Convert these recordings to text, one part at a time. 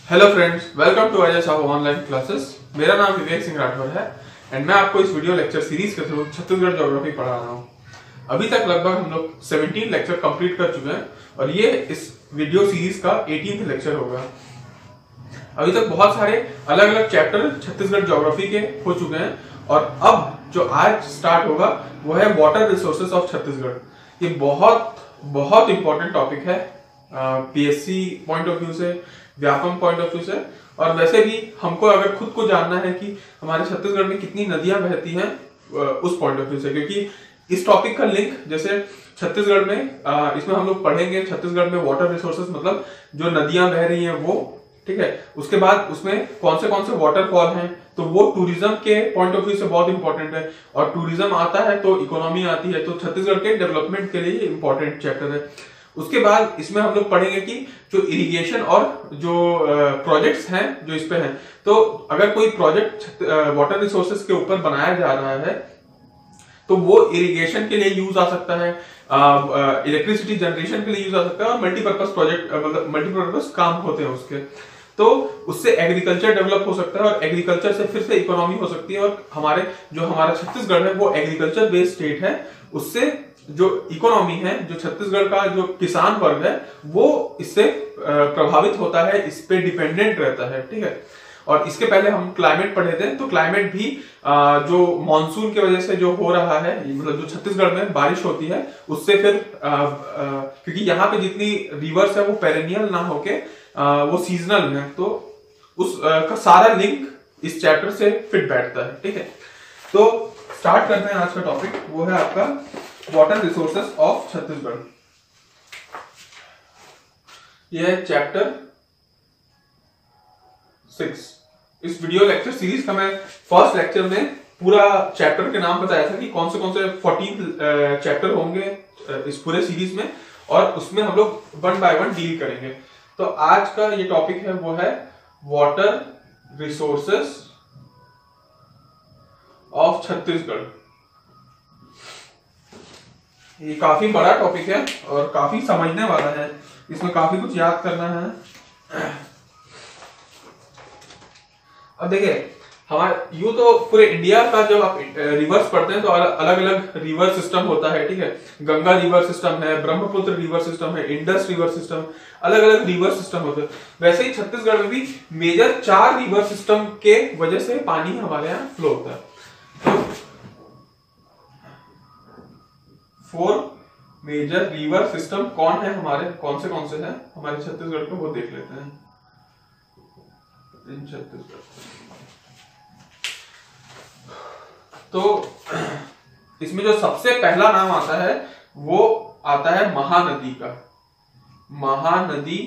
Hello friends, welcome to Ajay Sahu online classes. मेरा नाम विवेक सिंह राठौर है एंड मैं आपको इस वीडियो लेक्चर सीरीज के थ्रू छत्तीसगढ़ ज्योग्राफी पढ़ा रहा हूँ। अभी तक लगभग हम लोग 17 लेक्चर कंप्लीट कर चुके हैं और ये इस वीडियो सीरीज का 18th लेक्चर होगा। अभी तक बहुत सारे अलग अलग चैप्टर छत्तीसगढ़ ज्योग्राफी के हो चुके हैं और अब जो आज स्टार्ट होगा वो है वाटर रिसोर्सेस ऑफ छत्तीसगढ़। ये बहुत बहुत इंपॉर्टेंट टॉपिक है पीएससी पॉइंट ऑफ व्यू से, व्यापम पॉइंट ऑफ व्यू से, और वैसे भी हमको अगर खुद को जानना है कि हमारे छत्तीसगढ़ में कितनी नदियां बहती हैं उस पॉइंट ऑफ व्यू से, क्योंकि इस टॉपिक का लिंक जैसे छत्तीसगढ़ में इसमें हम लोग पढ़ेंगे छत्तीसगढ़ में वाटर रिसोर्सेस मतलब जो नदियां बह रही हैं वो, ठीक है। उसके बाद उसमें कौन से वाटरफॉल हैं, तो वो टूरिज्म के पॉइंट ऑफ व्यू से बहुत इंपॉर्टेंट है और टूरिज्म आता है तो इकोनॉमी आती है, तो छत्तीसगढ़ के डेवलपमेंट के लिए इंपॉर्टेंट चैप्टर है। उसके बाद इसमें हम लोग पढ़ेंगे कि जो इरिगेशन और जो प्रोजेक्ट्स हैं जो इस पे हैं, तो अगर कोई प्रोजेक्ट वाटर रिसोर्सेज के ऊपर बनाया जा रहा है तो वो इरिगेशन के लिए यूज आ सकता है, इलेक्ट्रिसिटी जनरेशन के लिए यूज आ सकता है और मल्टीपर्पज प्रोजेक्ट मतलब मल्टीपर्पज काम होते हैं उसके, तो उससे एग्रीकल्चर डेवलप हो सकता है और एग्रीकल्चर से फिर से इकोनॉमी हो सकती है और हमारा छत्तीसगढ़ है वो एग्रीकल्चर बेस्ड स्टेट है, उससे जो इकोनॉमी है, जो छत्तीसगढ़ का जो किसान वर्ग है वो इससे प्रभावित होता है, इस पे डिपेंडेंट रहता है, ठीक है। और इसके पहले हम क्लाइमेट पढ़े थे, तो क्लाइमेट भी जो मानसून की वजह से जो हो रहा है, मतलब जो छत्तीसगढ़ में बारिश होती है उससे फिर क्योंकि यहाँ पे जितनी रिवर्स है वो पेरेनियल ना होके वो सीजनल है, तो उस का सारा लिंक इस चैप्टर से फिट बैठता है, ठीक है। तो स्टार्ट करते हैं आज का टॉपिक, वो है आपका वाटर रिसोर्सेस ऑफ छत्तीसगढ़। यह है चैप्टर 6। इस वीडियो लेक्चर सीरीज का मैं फर्स्ट लेक्चर में पूरा चैप्टर के नाम बताया था कि कौन से 14 चैप्टर होंगे इस पूरे सीरीज में, और उसमें हम लोग 1 बाय 1 डील करेंगे। तो आज का ये टॉपिक है वो है वाटर रिसोर्सेस ऑफ छत्तीसगढ़। ये काफी बड़ा टॉपिक है और काफी समझने वाला है, इसमें काफी कुछ याद करना है। अब देखिए हमारे यूं तो पूरे इंडिया का जब आप रिवर्स पढ़ते हैं तो अलग अलग रिवर सिस्टम होता है, ठीक है। गंगा रिवर सिस्टम है, ब्रह्मपुत्र रिवर सिस्टम है, इंडस रिवर सिस्टम, अलग अलग रिवर सिस्टम होते हैं। वैसे ही छत्तीसगढ़ में भी मेजर 4 रिवर सिस्टम के वजह से पानी हमारे यहाँ फ्लो होता है। तो 4 मेजर रिवर सिस्टम कौन है हमारे, कौन से हैं हमारे छत्तीसगढ़ को, वो देख लेते हैं। छत्तीसगढ़ तो इसमें जो सबसे पहला नाम आता है वो आता है महानदी का, महानदी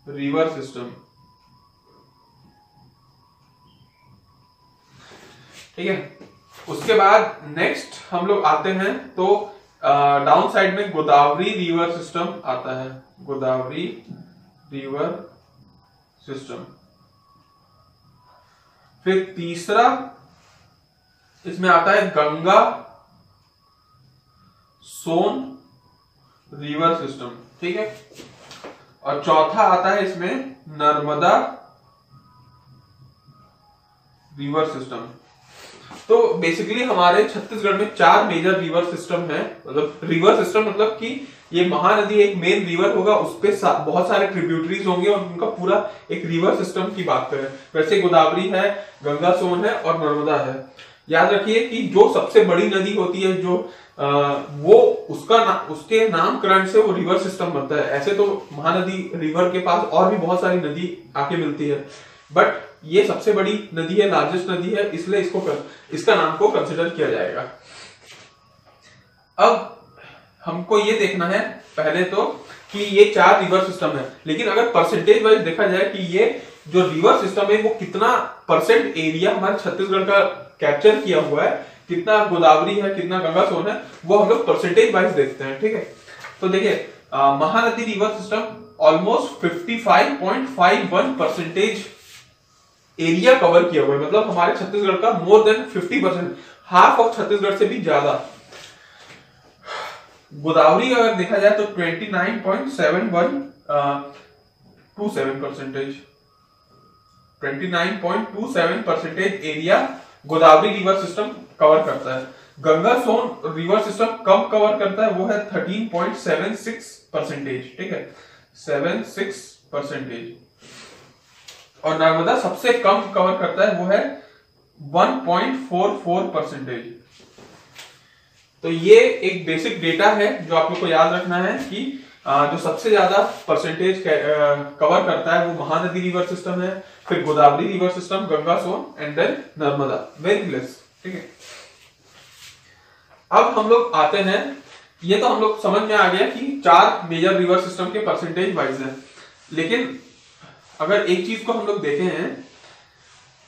रिवर सिस्टम, ठीक है। उसके बाद नेक्स्ट हम लोग आते हैं तो डाउन साइड में गोदावरी रिवर सिस्टम आता है, गोदावरी रिवर सिस्टम। फिर तीसरा इसमें आता है गंगा सोन रिवर सिस्टम, ठीक है। और चौथा आता है इसमें नर्मदा रिवर सिस्टम। तो बेसिकली हमारे छत्तीसगढ़ में 4 मेजर रिवर सिस्टम है, मतलब रिवर सिस्टम मतलब कि ये महानदी एक मेन रिवर होगा, उस पे बहुत सारे ट्रिब्यूटरीज होंगे और उनका पूरा एक रिवर सिस्टम की बात करें, वैसे गोदावरी है, गंगा सोन है और नर्मदा है। याद रखिए कि जो सबसे बड़ी नदी होती है जो वो उसके नामकरण से वो रिवर सिस्टम बनता है। ऐसे तो महानदी रिवर के पास और भी बहुत सारी नदी आके मिलती है, बट ये सबसे बड़ी नदी है, लार्जेस्ट नदी है, इसलिए इसका नाम को कंसिडर किया जाएगा। अब हमको ये देखना है पहले तो कि ये 4 रिवर सिस्टम है, लेकिन अगर परसेंटेज वाइज देखा जाए कि ये जो रिवर सिस्टम है वो कितना परसेंट एरिया हमारे छत्तीसगढ़ का कैप्चर किया हुआ है, कितना गोदावरी है, कितना गंगा सोन है, वो हम लोग परसेंटेज वाइज देखते हैं, ठीक है। तो देखिए Mahanadi river system almost 55.51% area cover किया हुआ है, मतलब हमारे छत्तीसगढ़ का more than 50%, half of Chhattisgarh से भी ज्यादा। गोदावरी अगर देखा जाए तो 29.71 29.27% area Godavari river system cover करता है। गंगा सोन रिवर सिस्टम कम कवर करता है, वो है 13.76%, ठीक है, 76%। और नर्मदा सबसे कम कवर करता है, वो है 1.44%। तो ये एक बेसिक डेटा है जो आप लोग को याद रखना है कि जो सबसे ज्यादा परसेंटेज कवर करता है वो महानदी रिवर सिस्टम है, फिर Godavari river system, Ganga Son and then Narmada, very less, ठीक है। अब हम लोग आते हैं, ये तो हम लोग समझ में आ गया कि 4 मेजर रिवर सिस्टम के परसेंटेज वाइज है, लेकिन अगर एक चीज को हम लोग देखे हैं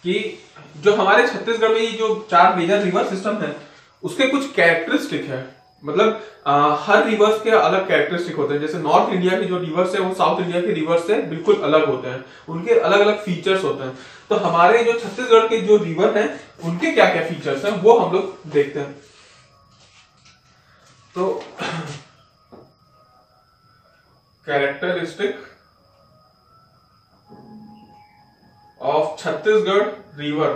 कि जो हमारे छत्तीसगढ़ में ये जो 4 मेजर रिवर सिस्टम है उसके कुछ कैरेक्टरिस्टिक है, मतलब हर रिवर्स के अलग कैरेक्टरिस्टिक होते हैं। जैसे नॉर्थ इंडिया के जो रिवर्स है वो साउथ इंडिया के रिवर्स से बिल्कुल अलग होते हैं, उनके अलग अलग फीचर्स होते हैं। तो हमारे जो छत्तीसगढ़ के जो रिवर हैं उनके क्या क्या फीचर्स हैं वो हम लोग देखते हैं। तो कैरेक्टरिस्टिक ऑफ छत्तीसगढ़ रिवर,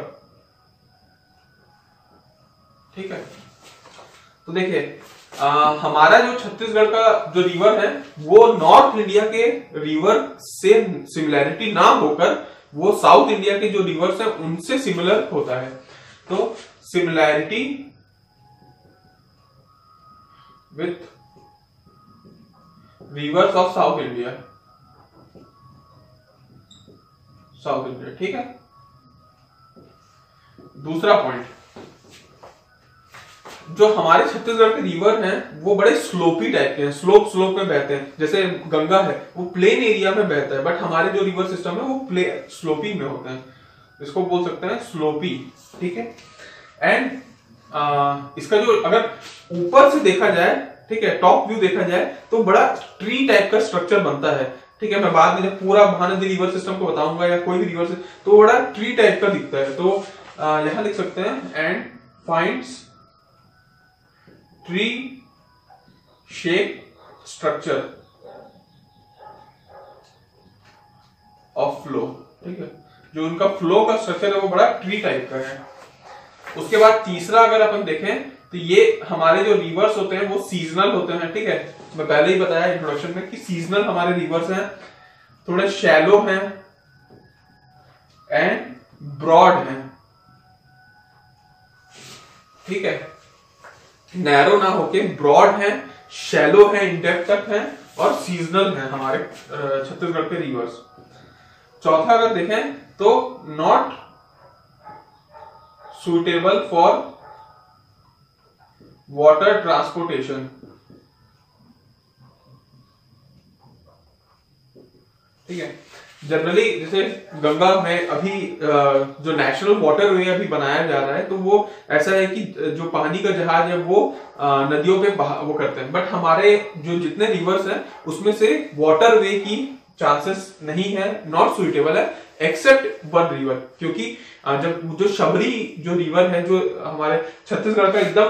ठीक है। तो देखिए हमारा जो छत्तीसगढ़ का जो रिवर है वो नॉर्थ इंडिया के रिवर से सिमिलैरिटी ना होकर वो साउथ इंडिया के जो रिवर्स हैं उनसे सिमिलर होता है। तो similarity with reverse of south India, ठीक है। दूसरा पॉइंट, जो हमारे छत्तीसगढ़ के रिवर हैं वो बड़े स्लोपी टाइप के हैं, स्लोप में बहते हैं। जैसे गंगा है वो प्लेन एरिया में बहता है, बट हमारे जो रिवर सिस्टम है वो स्लोपी में होते हैं, इसको बोल सकते हैं स्लोपी, ठीक है। एंड इसका जो अगर ऊपर से देखा जाए, ठीक है, टॉप व्यू देखा जाए तो बड़ा ट्री टाइप का स्ट्रक्चर बनता है, ठीक है। मैं बाद में जब पूरा महानदी रिवर सिस्टम को बताऊंगा या कोई भी रिवर सिस्टम, तो बड़ा ट्री टाइप का दिखता है। तो यहां लिख सकते हैं and finds tree shape structure of flow, ठीक है। जो उनका फ्लो का स्ट्रक्चर है वो बड़ा ट्री टाइप का है। उसके बाद तीसरा अगर अपन देखें तो ये हमारे जो रिवर्स होते हैं वो सीजनल होते हैं, ठीक है। मैं पहले ही बताया इंट्रोडक्शन में कि सीजनल हमारे रिवर्स हैं, थोड़े शैलो हैं एंड ब्रॉड हैं, ठीक है। नैरो ना होके ब्रॉड है, शैलो है, इनडेप्थ तक है और सीजनल है हमारे छत्तीसगढ़ के रिवर्स। चौथा अगर देखें तो not suitable for water transportation, ठीक है। जनरली जैसे गंगा में अभी जो नेशनल वाटर वे अभी बनाया जा रहा है तो वो ऐसा है कि जो पानी का जहाज है वो नदियों पे वो करते हैं, बट हमारे जो जितने रिवर्स हैं उसमें से वाटर वे की चांसेस नहीं है, नॉट सुइटेबल है एक्सेप्ट वन रिवर। क्योंकि जब जो शबरी जो रिवर है जो हमारे छत्तीसगढ़ का एकदम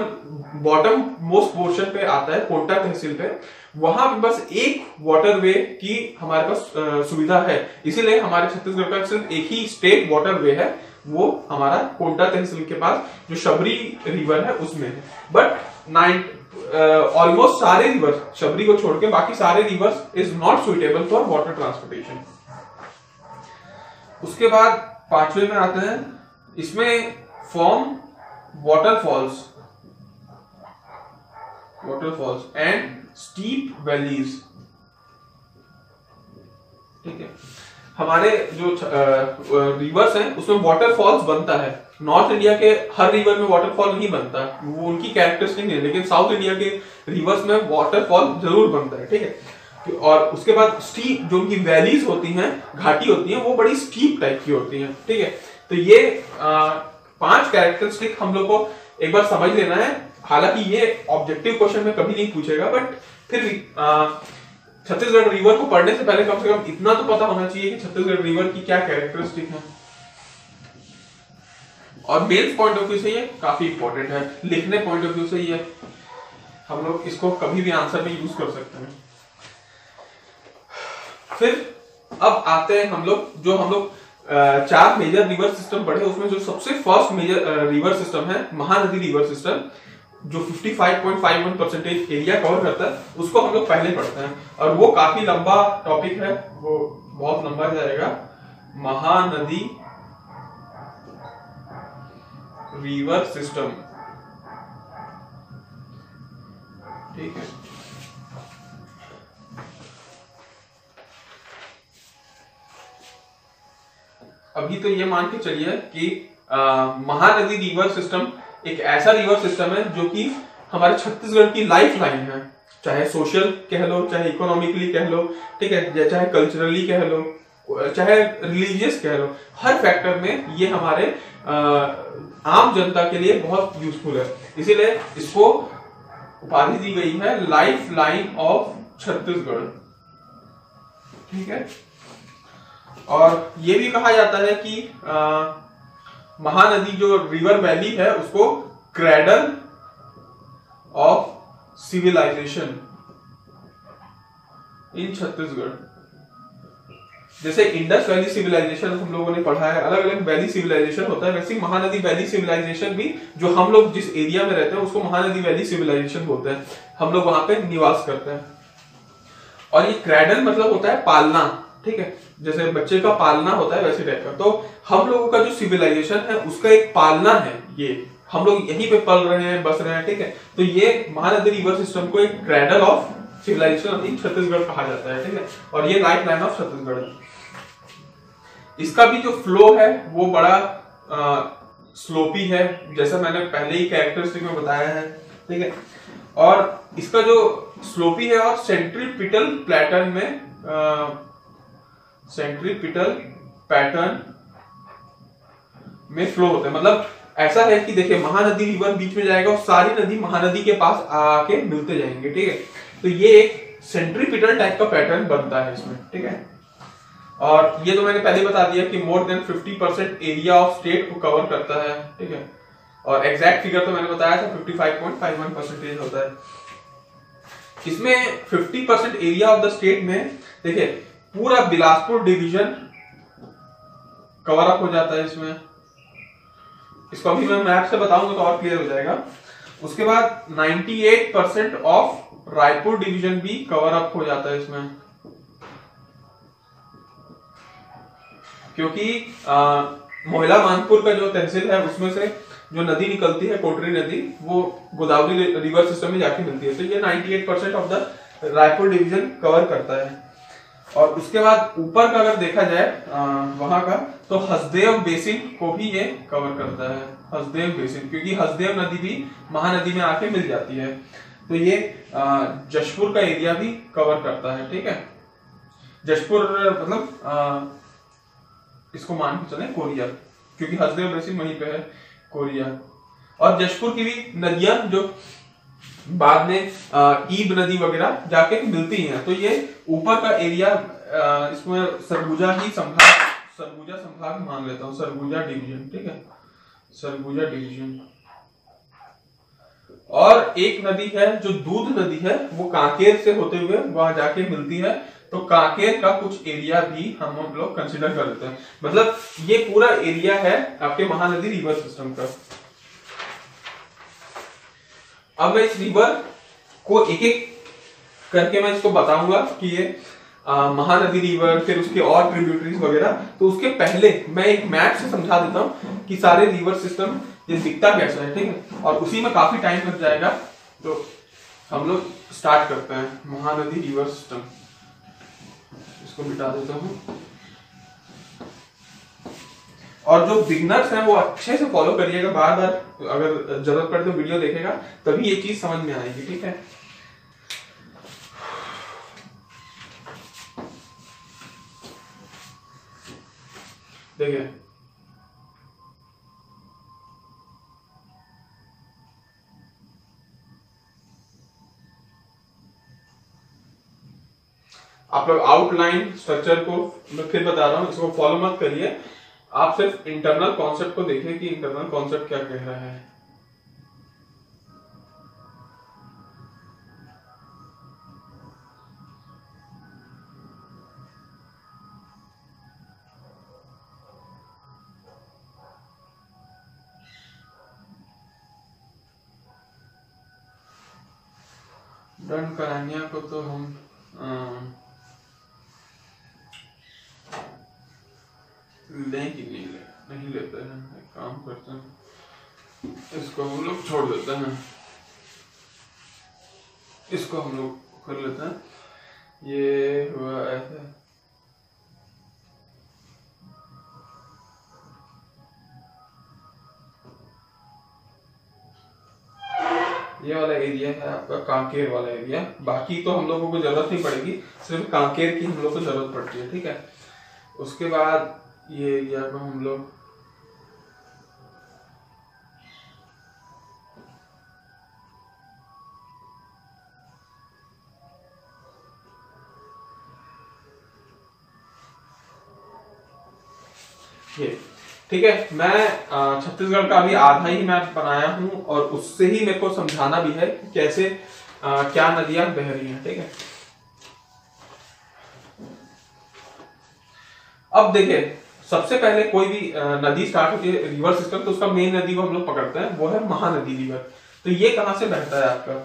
बॉटम मोस्ट पोर्शन पे आता है, कोंटा तहसील पे, वहां पे बस एक वाटरवे की हमारे पास सुविधा है, इसीलिए हमारे छत्तीसगढ़ का सिर्फ एक ही स्टेट वाटरवे है, वो हमारा कोंटा तहसील के पास जो शबरी रिवर है उसमें है। बट ऑलमोस्ट सारे रिवर शबरी को छोड़ के बाकी सारे reverse is not suitable for water transportation. उसके बाद पांचवे में आते हैं, इसमें form waterfalls and steep valleys, ठीक है। हमारे जो रिवर्स हैं उसमें वाटरफॉल्स बनता है, नॉर्थ इंडिया के हर रिवर में वाटरफॉल नहीं बनता, वो उनकी कैरेक्टरिस्टिक नहीं है, लेकिन साउथ इंडिया के रिवर्स में वाटरफॉल जरूर बनता है, ठीक है। और उसके बाद स्टीप जो उनकी वैलीज होती हैं, घाटी होती हैं, वो बड़ी स्टीप टाइप की होती हैं, ठीक है। तो ये 5 कैरेक्टरिस्टिक हम लोग को एक बार समझ लेना है। हालांकि ये ऑब्जेक्टिव क्वेश्चन में कभी नहीं पूछेगा, बट फिर भी छत्तीसगढ़ रिवर को पढ़ने से पहले कम से कम इतना तो पता होना चाहिए कि छत्तीसगढ़ रिवर की क्या कैरेक्टरिस्टिक है। और मेन्स पॉइंट ऑफ व्यू से ये काफी इंपॉर्टेंट है, लिखने पॉइंट ऑफ व्यू से ये हम लोग इसको कभी भी आंसर में यूज कर सकते हैं। फिर अब आते हैं हम लोग चार मेजर रिवर सिस्टम पढ़े, उसमें जो सबसे फर्स्ट मेजर रिवर सिस्टम है महानदी रिवर सिस्टम, जो 55.51% एरिया कवर करता है, उसको हम लोग पहले पढ़ते हैं। और वो काफी लंबा टॉपिक है, वो बहुत लंबा जाएगा। महानदी रिवर सिस्टम, ठीक है। अभी तो ये मान के चलिए कि महानदी रिवर सिस्टम एक ऐसा रिवर सिस्टम है जो कि हमारे छत्तीसगढ़ की लाइफ लाइन है, चाहे सोशल कह लो, चाहे इकोनॉमिकली कह लो, ठीक है, चाहे कल्चरली कह लो, चाहे रिलीजियस कह लो, हर फैक्टर में ये हमारे आम जनता के लिए बहुत यूजफुल है। इसीलिए इसको उपाधि दी गई है लाइफ लाइन ऑफ छत्तीसगढ़, ठीक है। और ये भी कहा जाता है कि महानदी जो रिवर वैली है उसको क्रेडल ऑफ सिविलाइजेशन इन छत्तीसगढ़। जैसे इंडस वैली सिविलाइजेशन हम लोगों ने पढ़ा है, अलग अलग वैली सिविलाइजेशन होता है, वैसे महानदी वैली सिविलाइजेशन भी, जो हम लोग जिस एरिया में रहते हैं उसको महानदी वैली सिविलाइजेशन बोलते हैं। हम लोग वहां पे निवास करते हैं। और ये क्रेडल मतलब होता है पालना, ठीक है, जैसे बच्चे का पालना होता है वैसे टाइप का। तो हम लोगों का जो सिविलाइजेशन है उसका एक पालना है, ये हम लोग यहीं पे पल रहे हैं, बस रहे हैं, ठीक है। तो ये महानदी रिवर सिस्टम को एक क्रेडल ऑफ सिविलाइजेशन इन छत्तीसगढ़ कहा जाता है, ठीक है। और ये लाइफ लाइन ऑफ छत्तीसगढ़, इसका भी जो फ्लो है वो बड़ा स्लोपी है, जैसा मैंने पहले ही कैरेक्टरिस्टिक में बताया है, ठीक है। और इसका जो स्लोपी है और सेंट्रीपिटल पैटर्न में सेंट्रीपिटल पैटर्न में फ्लो होता है। मतलब ऐसा है कि देखिए महानदी रिवर बीच में जाएगा और सारी नदी महानदी के पास आके मिलते जाएंगे, ठीक है। तो ये एक सेंट्रीपिटल टाइप का पैटर्न बनता है इसमें, ठीक है। और ये तो मैंने पहले बता दिया कि more than 50% area of state को कवर करता है, ठीक है। और एग्जैक्ट फिगर तो मैंने बताया था 55.51% होता है। इसमें 50% एरिया ऑफ द स्टेट में देखिए पूरा बिलासपुर डिवीजन कवर अप हो जाता है इसमें। इसको अभी मैं मैप से बताऊंगा तो और क्लियर हो जाएगा। उसके बाद 98% ऑफ रायपुर डिवीजन भी कवर अप हो जाता है इसमें, क्योंकि मोहला मानपुर का जो तहसील है उसमें से जो नदी निकलती है कोटरी नदी, वो गोदावरी रिवर सिस्टम में जाके मिलती है। तो ये 98% of the Raipur division cover करता है। और उसके बाद ऊपर का अगर देखा जाए वहां का, तो हसदेव बेसिन को भी ये कवर करता है, हसदेव बेसिन, क्योंकि हसदेव नदी भी महानदी में आके मिल जाती है। तो ये जशपुर का एरिया भी कवर करता है, ठीक है। जशपुर मतलब इसको मान के चले कोरिया, क्योंकि हसदेव बेसिन वहीं पे है, कोरिया। और जशपुर की भी नदियां जो बाद में ईब नदी वगैरह जाके मिलती हैं। तो ये ऊपर का एरिया इसमें सरगुजा संभाग मान लेता हूँ, सरगुजा डिवीजन, ठीक है, सरगुजा डिवीजन। और एक नदी है जो दूध नदी है, वो कांकेर से होते हुए वहां जाके मिलती है। तो कांकेर का कुछ एरिया भी हम लोग कंसिडर कर लेते हैं। मतलब ये पूरा एरिया है आपके महानदी रिवर सिस्टम का। अब मैं इस रिवर को एक एक करके मैं इसको बताऊंगा कि ये महानदी रिवर, फिर उसके और ट्रिब्यूटरीज वगैरह। तो उसके पहले मैं एक मैप से समझा देता हूँ कि सारे रिवर सिस्टम ये दिखता कैसा है, ठीक है। और उसी में काफी टाइम लग जाएगा, तो हम लोग स्टार्ट करते हैं महानदी रिवर सिस्टम। इसको मिटा देता हूँ। और जो बिगनर्स हैं वो अच्छे से फॉलो करिएगा, बार बार अगर जरूरत पड़े तो वीडियो देखेगा, तभी ये चीज समझ में आएगी, ठीक है। देखिए आप लोग आउटलाइन स्ट्रक्चर को मैं फिर बता रहा हूं, इसको फॉलो मत करिए। आप सिर्फ इंटरनल कॉन्सेप्ट को देखिए कि इंटरनल कॉन्सेप्ट क्या कह रहा है। डन करानिया को तो हम लें कि नहीं लेते हैं। एक काम करते हैं, इसको हम लोग छोड़ देते हैं, इसको हम लोग कर लेते हैं। ये हुआ ऐसा, ये वाला एरिया है आपका कांकेर वाला एरिया। बाकी तो हम लोगों को जरूरत नहीं पड़ेगी, सिर्फ कांकेर की हम लोग को जरूरत पड़ती है, ठीक है। उसके बाद ये एरिया को हम लोग ये, ठीक है। मैं छत्तीसगढ़ का अभी आधा ही मैप बनाया हूं और उससे ही मेरे को समझाना भी है कि कैसे क्या नदियां बह रही हैं, ठीक है। अब देखिए, सबसे पहले कोई भी नदी स्टार्ट होती है रिवर सिस्टम, तो उसका मेन नदी को हम लोग पकड़ते हैं, वो है महानदी रिवर। तो ये कहां से बहता है आपका,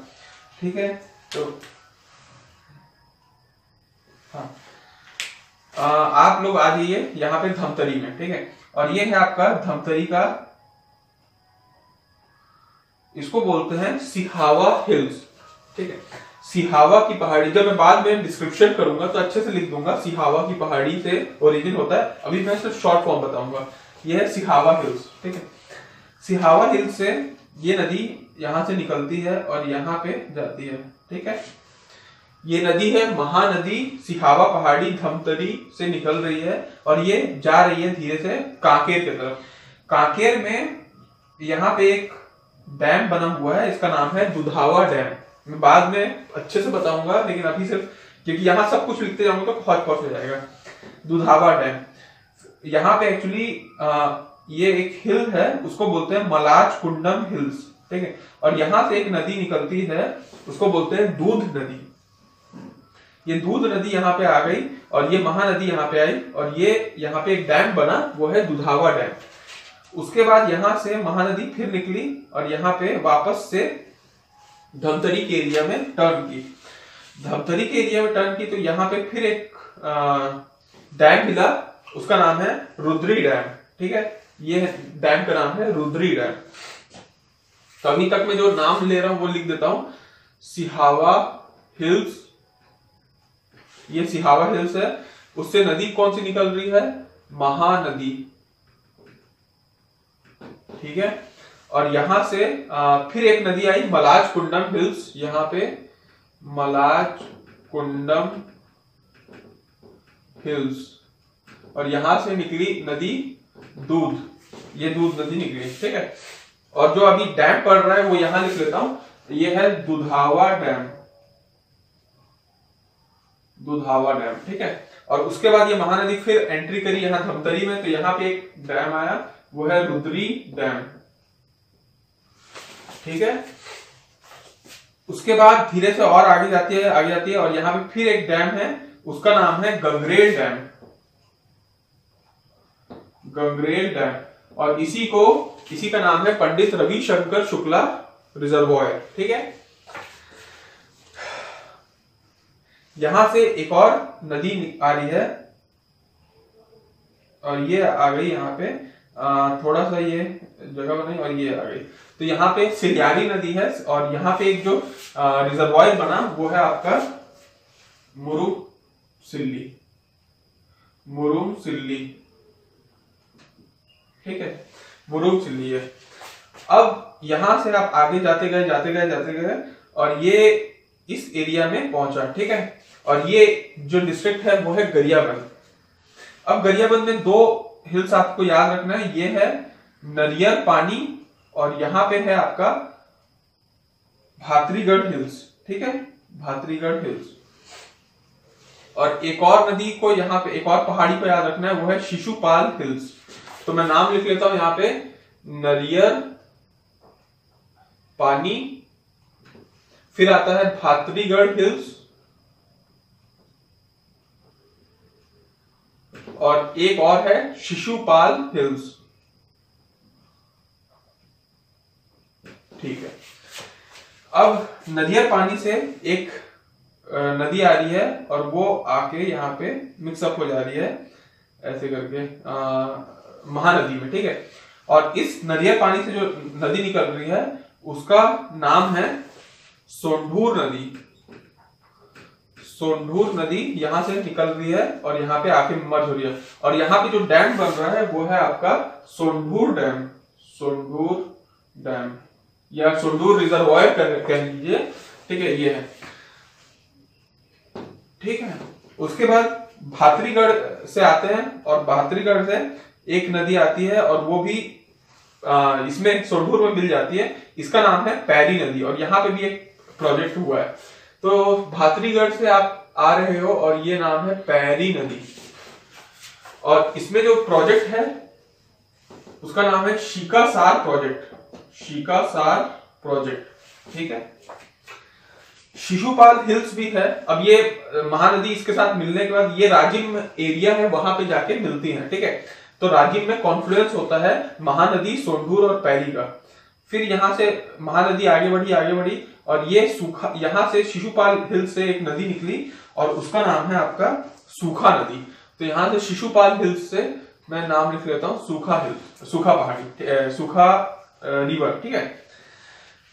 ठीक है। तो हाँ, आप लोग आ जाइए यहाँ पे धमतरी में, ठीक है। और ये है आपका धमतरी का, इसको बोलते हैं सिहावा हिल्स, ठीक है। सिहावा की पहाड़ी, जब मैं बाद में डिस्क्रिप्शन करूंगा तो अच्छे से लिख दूंगा, सिहावा की पहाड़ी से ओरिजिन होता है। अभी मैं सिर्फ शॉर्ट फॉर्म बताऊंगा। ये है सिहावा हिल्स, ठीक है। सिहावा हिल्स से ये नदी यहां से निकलती है और यहाँ पे जाती है, ठीक है। ये नदी है महानदी, सिहावा पहाड़ी धमतरी से निकल रही है और ये जा रही है धीरे से कांकेर की तरफ। कांकेर में यहाँ पे एक डैम बना हुआ है, इसका नाम है दुधावा डैम। मैं बाद में अच्छे से बताऊंगा, लेकिन अभी सिर्फ क्योंकि यहाँ सब कुछ लिखते जाऊंगा तो बहुत हो जाएगा। दुधावा डैम यहाँ पे एक्चुअली ये एक हिल है, उसको बोलते हैं मलाज कुंडम हिल्स, ठीक है। और यहाँ से एक नदी निकलती है, उसको बोलते हैं दूध नदी। ये दूध नदी यहाँ पे आ गई और ये महानदी यहाँ पे आई और ये यहाँ पे एक डैम बना, वो है दुधावा डैम। उसके बाद यहाँ से महानदी फिर निकली और यहाँ पे वापस से धमतरी के एरिया में टर्न की। धमतरी के एरिया में टर्न की तो यहाँ पे फिर एक डैम मिला, उसका नाम है रुद्री डैम, ठीक है। ये डैम का नाम है रुद्री डैम। तो अभी तक मैं जो नाम ले रहा हूं वो लिख देता हूं, सिहावा हिल्स, ये सिहावा हिल्स है। उससे नदी कौन सी निकल रही है, महानदी, ठीक है। और यहां से फिर एक नदी आई मलाज कुंडम हिल्स, यहाँ पे मलाज कुंडम हिल्स, और यहां से निकली नदी दूध, ये दूध नदी निकली, ठीक है। और जो अभी डैम पड़ रहा है वो यहां लिख लेता हूं, ये है दुधावा डैम, दुधावा डैम, ठीक है। और उसके बाद ये महानदी फिर एंट्री करी यहाँ धमतरी में, तो यहाँ पे एक डैम आया, वो है रुद्री डैम, ठीक है। उसके बाद धीरे से और आगे जाती है और यहाँ पे फिर एक डैम है, उसका नाम है गंगरेल डैम, गंगरेल डैम। और इसी का नाम है पंडित रविशंकर शुक्ला रिजर्वॉयर, ठीक है। यहां से एक और नदी आ रही है और ये आ गई यहाँ पे, थोड़ा सा ये जगह बनाई और ये आ गई। तो यहाँ पे सिलियारी नदी है और यहाँ पे एक जो रिजर्वॉयर बना वो है आपका मुरुम सिल्ली, ठीक है, मुरुम सिल्ली है। अब यहां से आप आगे जाते गए और ये इस एरिया में पहुंचा, ठीक है। और ये जो डिस्ट्रिक्ट है वो है गरियाबंद। अब गरियाबंद में दो हिल्स आपको याद रखना है, ये है नरियर पानी और यहां पे है आपका भातरीगढ़ हिल्स, ठीक है, भातरीगढ़ हिल्स। और एक और नदी को यहाँ पे, एक और पहाड़ी को याद रखना है, वो है शिशुपाल हिल्स। तो मैं नाम लिख लेता हूं यहाँ पे, नरियर पानी, फिर आता है भातरीगढ़ हिल्स और एक और है शिशुपाल हिल्स, ठीक है। अब नदियार पानी से एक नदी आ रही है और वो आके यहाँ पे मिक्सअप हो जा रही है ऐसे करके महानदी में, ठीक है। और इस नदियार पानी से जो नदी निकल रही है उसका नाम है सोंढूर नदी। सोंढूर नदी यहाँ से निकल रही है और यहाँ पे आके मर्ज हो रही है। और यहाँ पे जो डैम बन रहा है वो है आपका सोंढूर डैम, सोंढूर डैम या सोंढूर रिजर्वायर कह लीजिए, ठीक है, ये है, ठीक है। उसके बाद भातरीगढ़ से आते हैं और भातरीगढ़ से एक नदी आती है और वो भी इसमें सोंढूर में मिल जाती है। इसका नाम है पैरी नदी और यहाँ पे भी एक प्रोजेक्ट हुआ है। तो भातरीगढ़ से आप आ रहे हो और ये नाम है पैरी नदी और इसमें जो प्रोजेक्ट है उसका नाम है शीकासार प्रोजेक्ट, शीकासार प्रोजेक्ट, ठीक है। शिशुपाल हिल्स भी है। अब ये महानदी इसके साथ मिलने के बाद ये राजिम एरिया है, वहां पे जाके मिलती है, ठीक है। तो राजिम में कॉन्फ्लुएंस होता है महानदी सोंढूर और पैरी का। फिर यहां से महानदी आगे बढ़ी और ये सूखा, यहां से शिशुपाल हिल से एक नदी निकली और उसका नाम है आपका सूखा नदी। तो यहां से शिशुपाल हिल्स से मैं नाम लिख लेता हूं सूखा हिल, सूखा पहाड़ी, सूखा रिवर, ठीक है।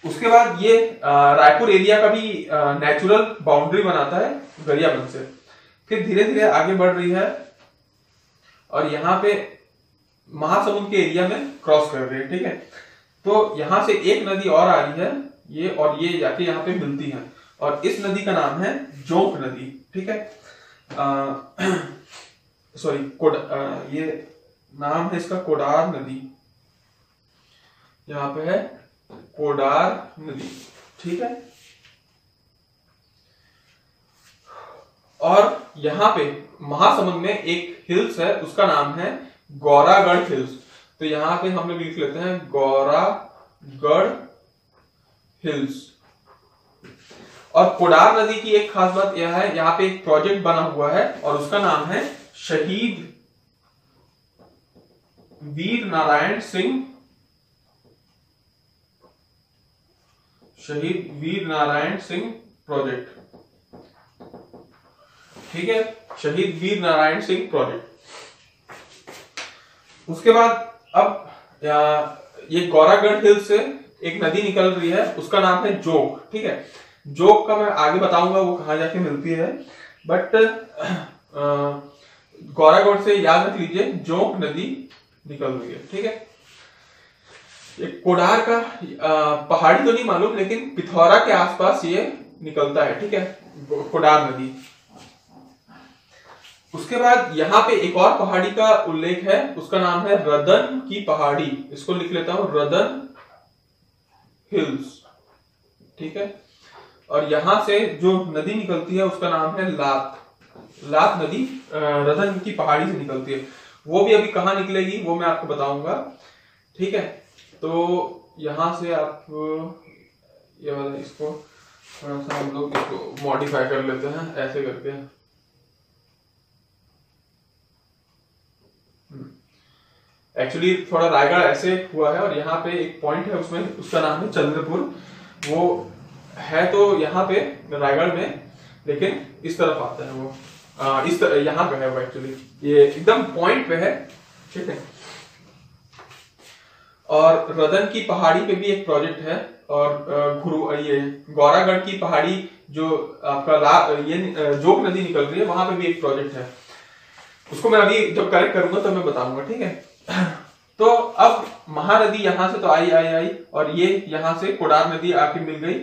उसके बाद ये रायपुर एरिया का भी नेचुरल बाउंड्री बनाता है गरियाबंद से। फिर धीरे धीरे आगे बढ़ रही है और यहाँ पे महासमुंद के एरिया में क्रॉस कर रही है, ठीक है। तो यहाँ से एक नदी और आ रही है ये, और ये जाके यहाँ पे मिलती है और इस नदी का नाम है जोंक नदी, ठीक है। सॉरी, ये नाम है इसका कोडार नदी, यहाँ पे है कोडार नदी, ठीक है। और यहाँ पे महासमुंद में एक हिल्स है, उसका नाम है गौरागढ़ हिल्स। तो यहाँ पे हम लोग लिख लेते हैं गौरागढ़ हिल्स। और कोडार नदी की एक खास बात यह है, यहाँ पे एक प्रोजेक्ट बना हुआ है और उसका नाम है शहीद वीर नारायण सिंह, शहीद वीर नारायण सिंह प्रोजेक्ट, ठीक है, शहीद वीर नारायण सिंह प्रोजेक्ट। उसके बाद अब ये गौरागढ़ हिल से एक नदी निकल रही है, उसका नाम है जोग, ठीक है। जोग का मैं आगे बताऊंगा वो कहां जाके मिलती है, बट गौरागढ़ से याद रख लीजिए जोग नदी निकल रही है, ठीक है। एक कोडार का पहाड़ी तो नहीं मालूम, लेकिन पिथौरा के आसपास ये निकलता है, ठीक है, कोडार नदी। उसके बाद यहाँ पे एक और पहाड़ी का उल्लेख है, उसका नाम है रदन की पहाड़ी। इसको लिख लेता हूं, रदन हिल्स, ठीक है। और यहां से जो नदी निकलती है उसका नाम है लात, लात नदी रदन की पहाड़ी से निकलती है। वो भी अभी कहाँ निकलेगी वो मैं आपको बताऊंगा, ठीक है। तो यहां से आप ये वाला इसको थोड़ा सा हम लोग इसको मॉडिफाई कर लेते हैं ऐसे करके। एक्चुअली थोड़ा रायगढ़ ऐसे हुआ है और यहाँ पे एक पॉइंट है उसमें, उसका नाम है चंद्रपुर। वो है तो यहाँ पे रायगढ़ में, लेकिन इस तरफ आता है वो, इस यहाँ पे है वो, एक्चुअली ये एकदम पॉइंट पे है, ठीक है। और रदन की पहाड़ी पे भी एक प्रोजेक्ट है और ये गौरागढ़ की पहाड़ी जो आपका ये जोग नदी निकल रही है वहां पे भी एक प्रोजेक्ट है। उसको मैं अभी जब करेक्ट करूंगा तो मैं बताऊंगा, ठीक है। तो अब महानदी यहां से तो आई और ये यहां से कोडार नदी आके मिल गई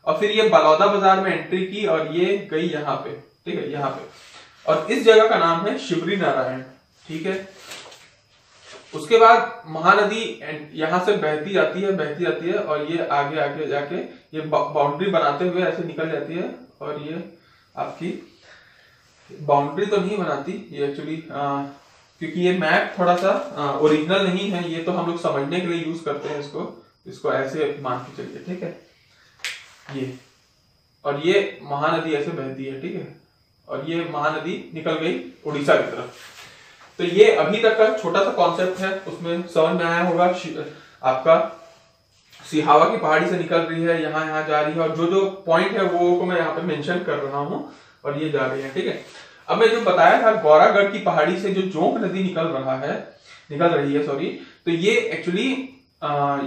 और फिर ये बलौदा बाजार में एंट्री की और ये गई यहाँ पे, ठीक है, यहाँ पे। और इस जगह का नाम है शिवरी नारायण, ठीक है। उसके बाद महानदी यहां से बहती जाती है और ये आगे आगे जाके ये बाउंड्री बनाते हुए ऐसे निकल जाती है। और ये आपकी बाउंड्री तो नहीं बनाती ये एक्चुअली, क्योंकि ये मैप थोड़ा सा ओरिजिनल नहीं है, ये तो हम लोग समझने के लिए यूज करते हैं इसको ऐसे मान के चलिए, ठीक है। ये और ये महानदी ऐसे बहती है, ठीक है। और ये महानदी निकल गई उड़ीसा की तरफ। तो ये अभी तक का छोटा सा कॉन्सेप्ट है, उसमें समझ में आया होगा आपका सिहावा की पहाड़ी से निकल रही है, यहाँ यहाँ जा रही है, और जो जो पॉइंट है वो को मैं यहाँ पे मेंशन कर रहा हूँ, और ये जा रही है। ठीक है, अब मैं जो बताया था गौरागढ़ की पहाड़ी से जो जोंक नदी निकल रही है सॉरी, तो ये एक्चुअली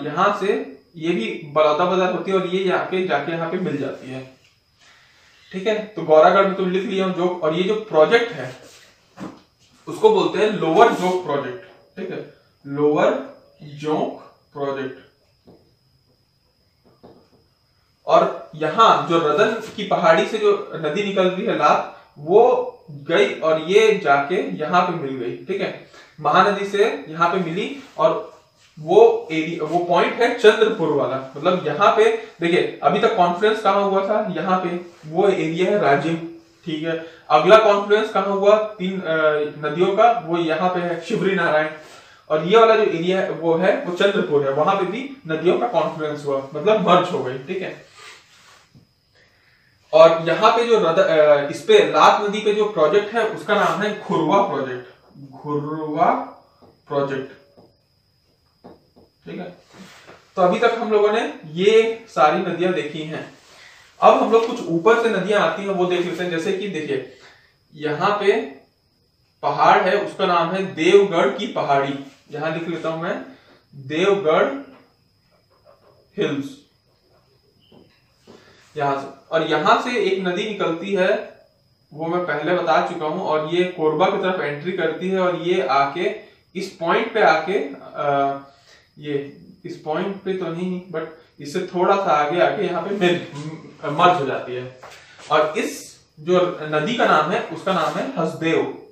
यहाँ से ये भी बलौदाबाजार होती है और ये जाके यहाँ पे मिल जाती है। ठीक है, तो गौरागढ़ में तुम लिख लिया जोक, और ये जो प्रोजेक्ट है उसको बोलते हैं लोअर जोक प्रोजेक्ट। ठीक है, लोअर जोक प्रोजेक्ट। और यहाँ जो रदन की पहाड़ी से जो नदी निकल रही है लात, वो गई और ये जाके यहाँ पे मिल गई। ठीक है, महानदी से यहाँ पे मिली, और वो एरिया, वो पॉइंट है चंद्रपुर वाला, मतलब यहाँ पे देखिए अभी तक कॉन्फ्रेंस कहाँ हुआ था, यहाँ पे वो एरिया है राजिम। ठीक है, अगला कॉन्फ्रेंस कहाँ हुआ 3 नदियों का, वो यहाँ पे है शिवरी नारायण, और ये वाला जो एरिया है वो चंद्रपुर है, वहां पे भी नदियों का कॉन्फ्रेंस हुआ, मतलब मर्ज हो गई। ठीक है, और यहाँ पे जो इस पे लात नदी पे जो प्रोजेक्ट है उसका नाम है घुरवा प्रोजेक्ट। घुरवा प्रोजेक्ट। ठीक है, तो अभी तक हम लोगों ने ये सारी नदियां देखी हैं। अब हम लोग कुछ ऊपर से नदियां आती हैं वो देख लेते हैं। जैसे कि देखिए यहाँ पे पहाड़ है, उसका नाम है देवगढ़ की पहाड़ी। यहां लिख लेता हूं मैं, देवगढ़ हिल्स, यहां से। और यहां से एक नदी निकलती है, वो मैं पहले बता चुका हूं, और ये कोरबा की तरफ एंट्री करती है, और ये आके इस पॉइंट पे आके ये इस पॉइंट पे तो नहीं, बट इससे थोड़ा सा आगे यहाँ पे मर्ज हो जाती है। और इस जो नदी का नाम है उसका नाम है हसदेव।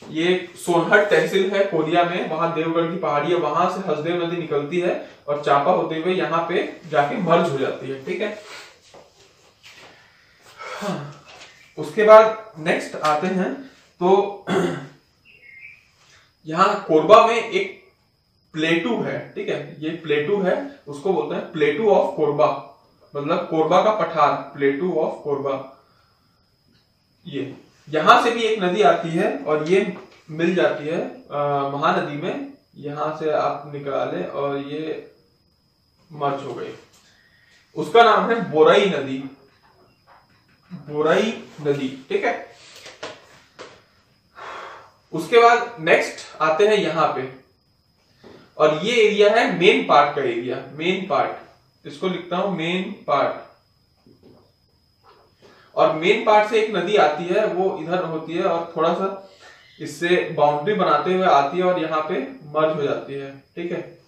ये सोनहट तहसील है कोरिया में, वहां देवगढ़ की पहाड़ी है, वहां से हसदेव नदी निकलती है और चापा होते हुए यहाँ पे जाके मर्ज हो जाती है। ठीक है, हाँ। उसके बाद नेक्स्ट आते हैं, तो यहाँ कोरबा में एक प्लेटू है। ठीक है, ये प्लेटू है, उसको बोलते हैं प्लेटू ऑफ कोरबा, मतलब कोरबा का पठार, प्लेटू ऑफ कोरबा। ये यहां से भी एक नदी आती है और ये मिल जाती है महानदी में, यहां से आप निकाले और ये मर्ज हो गई। उसका नाम है बोरई नदी। बोरई नदी। ठीक है, उसके बाद नेक्स्ट आते हैं यहां पे, और ये एरिया है मेन पार्ट का एरिया। मेन पार्ट, इसको लिखता हूं मेन पार्ट। और मेन पार्ट से एक नदी आती है, वो इधर होती है और थोड़ा सा इससे बाउंड्री बनाते हुए आती है और यहाँ पे मर्ज हो जाती है। ठीक है,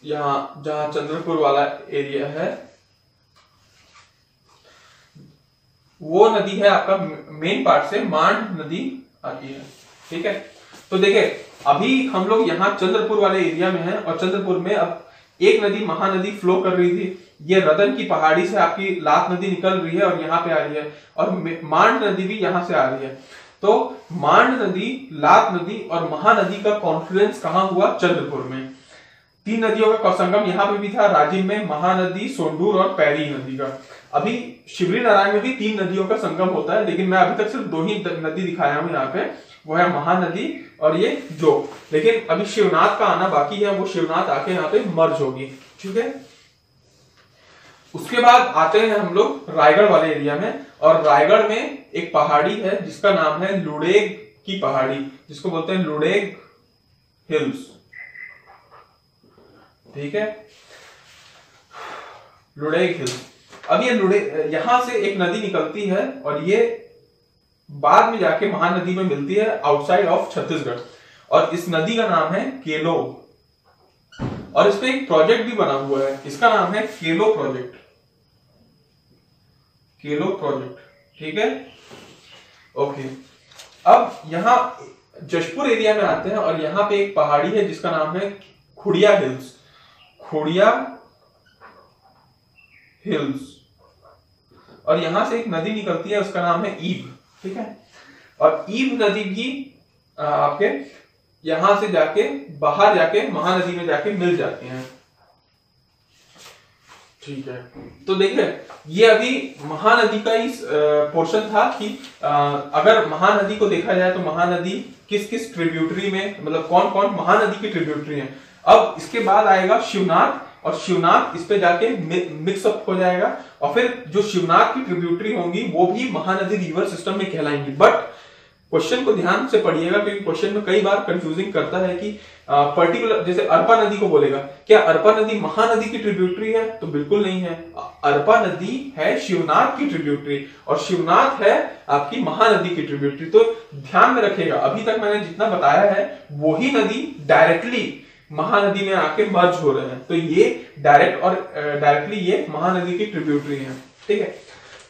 यहाँ जहां चंद्रपुर वाला एरिया है वो नदी है आपका मेन पार्ट से मांड नदी आती है। ठीक है, तो देखिए अभी हम लोग यहाँ चंद्रपुर वाले एरिया में हैं, और चंद्रपुर में अब एक नदी महानदी फ्लो कर रही थी। ये रदन की पहाड़ी से आपकी लात नदी निकल रही है और यहाँ पे आ रही है, और मांड नदी भी यहाँ से आ रही है। तो मांड नदी, लात नदी और महानदी का कॉन्फ्लुएंस कहाँ हुआ? चंद्रपुर में। 3 नदियों का संगम यहाँ पे भी था, राजिम में, महानदी, सोंडूर और पैरी नदी का। अभी शिवरी नारायण में भी 3 नदियों का संगम होता है, लेकिन मैं अभी तक सिर्फ 2 ही नदी दिखाया हूं यहाँ पे, वो है महानदी और ये जो। लेकिन अभी शिवनाथ का आना बाकी है, वो शिवनाथ आके यहाँ पे मर्ज होगी। ठीक है, उसके बाद आते हैं हम लोग रायगढ़ वाले एरिया में, और रायगढ़ में एक पहाड़ी है जिसका नाम है लुडेग की पहाड़ी, जिसको बोलते हैं लुडेग हिल्स। ठीक है, लुडेग हिल्स। अब ये यहां से एक नदी निकलती है और ये बाद में जाके महानदी में मिलती है आउटसाइड ऑफ छत्तीसगढ़, और इस नदी का नाम है केलो। और इस पे एक प्रोजेक्ट भी बना हुआ है, इसका नाम है केलो प्रोजेक्ट। केलो प्रोजेक्ट। ठीक है, ओके। अब यहां जशपुर एरिया में आते हैं, और यहां पे एक पहाड़ी है जिसका नाम है खुड़िया हिल्स। खुड़िया हिल्स। और यहां से एक नदी निकलती है, उसका नाम है ईब। ठीक है, और ईब नदी भी आपके यहां से जाके बाहर जाके महानदी में जाके मिल जाती हैं। ठीक है, तो देखिए ये अभी महानदी का ही पोर्शन था कि अगर महानदी को देखा जाए तो महानदी किस किस ट्रिब्यूटरी में, मतलब कौन कौन महानदी की ट्रिब्यूटरी है। अब इसके बाद आएगा शिवनाथ, और शिवनाथ इस पे जाके मिक्सअप हो जाएगा, और फिर जो शिवनाथ की ट्रिब्यूटरी होंगी वो भी महानदी रिवर सिस्टम में कहलाएंगी। बट क्वेश्चन को ध्यान से पढ़िएगा, क्योंकि क्वेश्चन में कई बार कंफ्यूजिंग करता है कि पर्टिकुलर, जैसे अरपा नदी को बोलेगा, क्या अरपा नदी महानदी की ट्रिब्यूटरी है? तो बिल्कुल नहीं है। अरपा नदी है शिवनाथ की ट्रिब्यूटरी, और शिवनाथ है आपकी महानदी की ट्रिब्यूटरी। तो ध्यान में रखिएगा, अभी तक मैंने जितना बताया है वही नदी डायरेक्टली महानदी में आके मर्ज हो रहे हैं, तो ये डायरेक्ट और डायरेक्टली ये महानदी की ट्रिब्यूटरी है। ठीक है,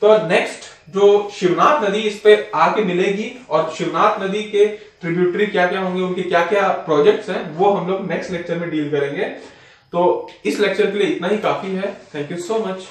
तो नेक्स्ट जो शिवनाथ नदी इस पे आके मिलेगी, और शिवनाथ नदी के ट्रिब्यूटरी क्या क्या होंगे, उनके क्या क्या प्रोजेक्ट्स हैं, वो हम लोग नेक्स्ट लेक्चर में डील करेंगे। तो इस लेक्चर के लिए इतना ही काफी है। Thank you so much.